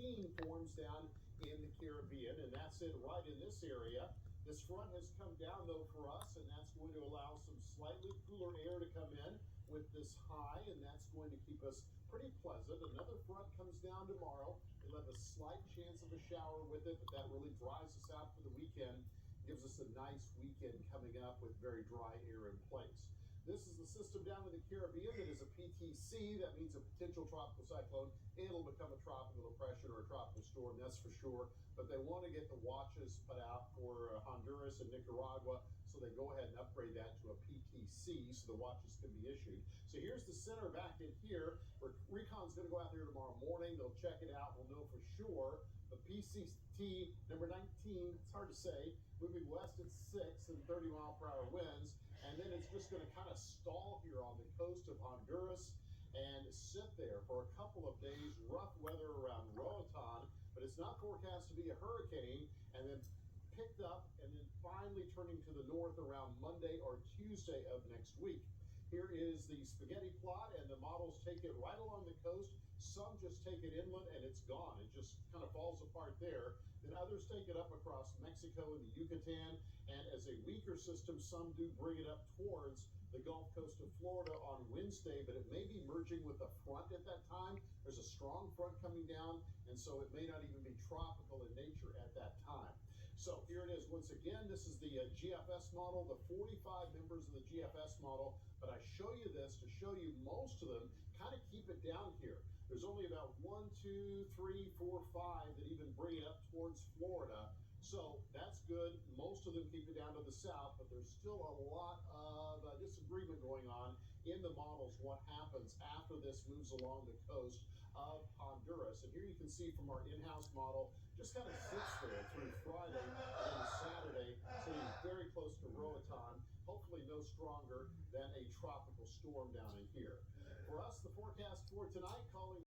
19 forms down in the Caribbean, and that's it right in this area. This front has come down though for us, and that's going to allow some slightly cooler air to come in with this high, and that's going to keep us pretty pleasant. Another front comes down tomorrow. We'll have a slight chance of a shower with it, but that really dries us out for the weekend. Gives us a nice weekend coming up with very dry air in place. This is the system down in the Caribbean that is a PTC. That means a potential tropical cyclone. It'll become a tropical depression or a tropical storm, that's for sure. But they want to get the watches put out for Honduras and Nicaragua, so they go ahead and upgrade that to a PTC so the watches can be issued. So here's the center back in here. Recon's going to go out there tomorrow morning. They'll check it out. We'll know for sure. The PCT number 19, it's hard to say, moving west at 6 and 30-mile-per-hour winds, and then it's just going to kind of stall here on the coast of Honduras and sit there for a couple of days. Rough weather around Roatan, but it's not forecast to be a hurricane, and then picked up and then finally turning to the north around Monday or Tuesday of next week. Here is the spaghetti plot, and the models take it right along the coast. Some just take it inland and it's gone. It just kind of falls apart there. Then others take it up across Mexico and the Yucatan, and as a weaker system, some do bring it up towards the Gulf Coast of Florida on Wednesday, but it may be merging with a front at that time. There's a strong front coming down, and so it may not even be tropical in nature at that time. So here it is once again. This is the GFS model, the 45 members of the GFS model, but I show you this to show you most of them kind of keep it down here. There's only about 1, 2, 3, 4, 5 that even bring it up towards Florida. So that's good. Most of them keep it down to the south, but there's still a lot of disagreement going on in the models what happens after this moves along the coast of Honduras. And here you can see from our in-house model, just kind of sits there through Friday and Saturday, sitting very close to Roatan, hopefully no stronger than a tropical storm down in here. For us, the forecast for tonight, calling